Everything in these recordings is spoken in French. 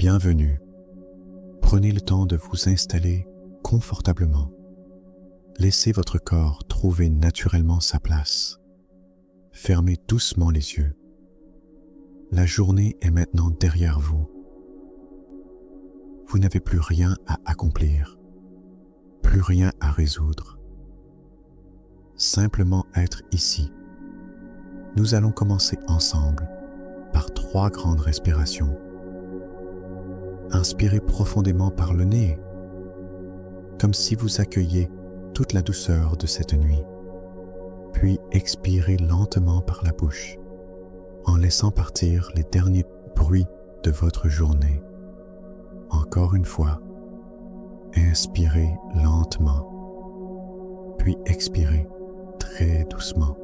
Bienvenue. Prenez le temps de vous installer confortablement. Laissez votre corps trouver naturellement sa place. Fermez doucement les yeux. La journée est maintenant derrière vous. Vous n'avez plus rien à accomplir, plus rien à résoudre. Simplement être ici. Nous allons commencer ensemble par 3 grandes respirations. Inspirez profondément par le nez, comme si vous accueilliez toute la douceur de cette nuit. Puis expirez lentement par la bouche, en laissant partir les derniers bruits de votre journée. Encore une fois, inspirez lentement, puis expirez très doucement.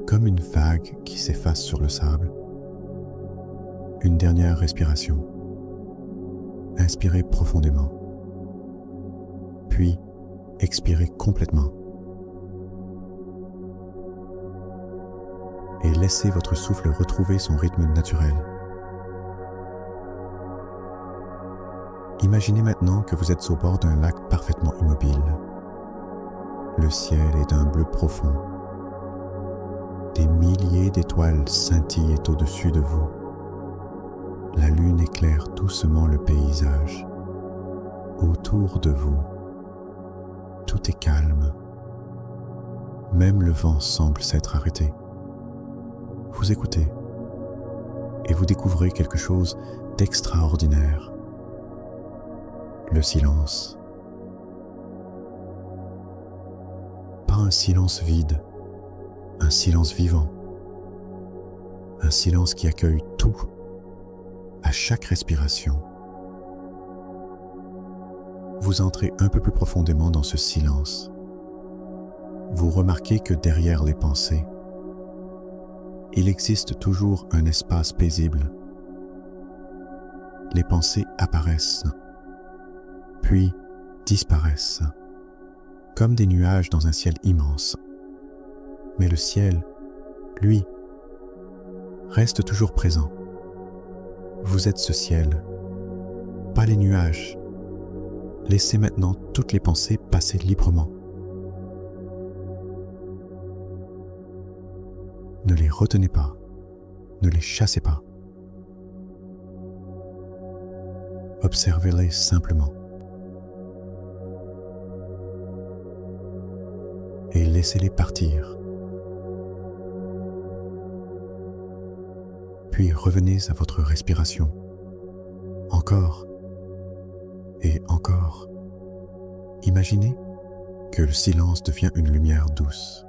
Comme une vague qui s'efface sur le sable. Une dernière respiration. Inspirez profondément, puis expirez complètement. Et laissez votre souffle retrouver son rythme naturel. Imaginez maintenant que vous êtes au bord d'un lac parfaitement immobile. Le ciel est d'un bleu profond. Des milliers d'étoiles scintillent au-dessus de vous. La lune éclaire doucement le paysage. Autour de vous, tout est calme. Même le vent semble s'être arrêté. Vous écoutez et vous découvrez quelque chose d'extraordinaire. Le silence. Pas un silence vide, un silence vivant. Un silence qui accueille tout. À chaque respiration, vous entrez un peu plus profondément dans ce silence. Vous remarquez que derrière les pensées, il existe toujours un espace paisible. Les pensées apparaissent, puis disparaissent, comme des nuages dans un ciel immense. Mais le ciel, lui, reste toujours présent. Vous êtes ce ciel, pas les nuages. Laissez maintenant toutes les pensées passer librement. Ne les retenez pas, ne les chassez pas. Observez-les simplement. Et laissez-les partir. Puis revenez à votre respiration. Encore et encore. Imaginez que le silence devient une lumière douce.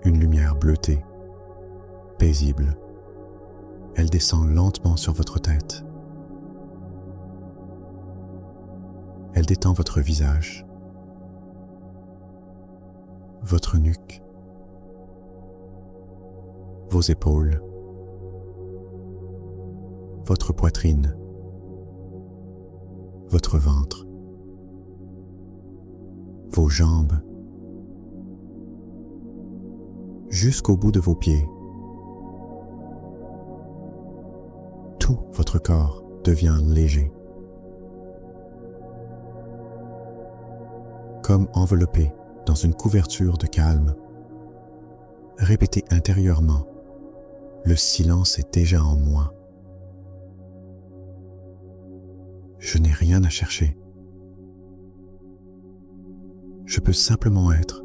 Une lumière bleutée, paisible. Elle descend lentement sur votre tête. Elle détend votre visage, votre nuque, vos épaules, votre poitrine, votre ventre, vos jambes, jusqu'au bout de vos pieds. Tout votre corps devient léger, comme enveloppé dans une couverture de calme. Répétez intérieurement. Le silence est déjà en moi. Je n'ai rien à chercher. Je peux simplement être.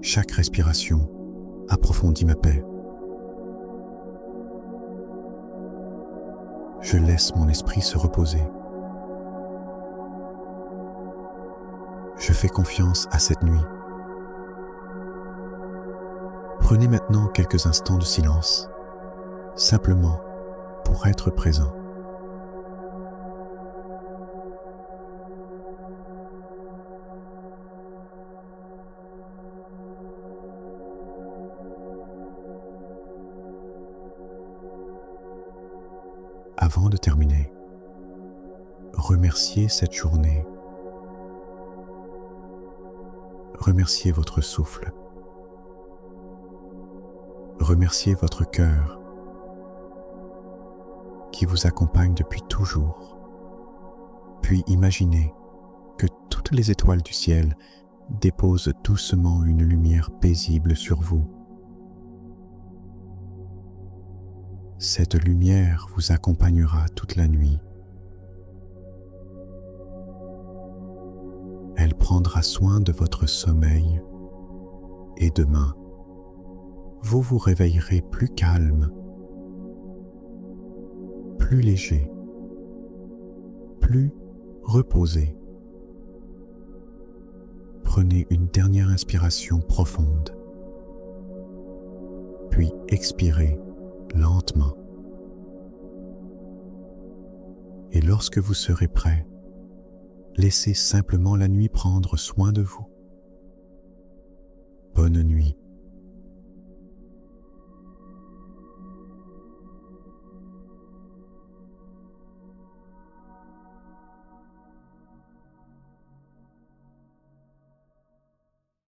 Chaque respiration approfondit ma paix. Je laisse mon esprit se reposer. Je fais confiance à cette nuit. Prenez maintenant quelques instants de silence, simplement pour être présent. Avant de terminer, remerciez cette journée. Remerciez votre souffle, remerciez votre cœur qui vous accompagne depuis toujours. Puis imaginez que toutes les étoiles du ciel déposent doucement une lumière paisible sur vous. Cette lumière vous accompagnera toute la nuit. Elle prendra soin de votre sommeil et demain, vous vous réveillerez plus calme, plus léger, plus reposé. Prenez une dernière inspiration profonde, puis expirez lentement. Et lorsque vous serez prêt, laissez simplement la nuit prendre soin de vous. Bonne nuit.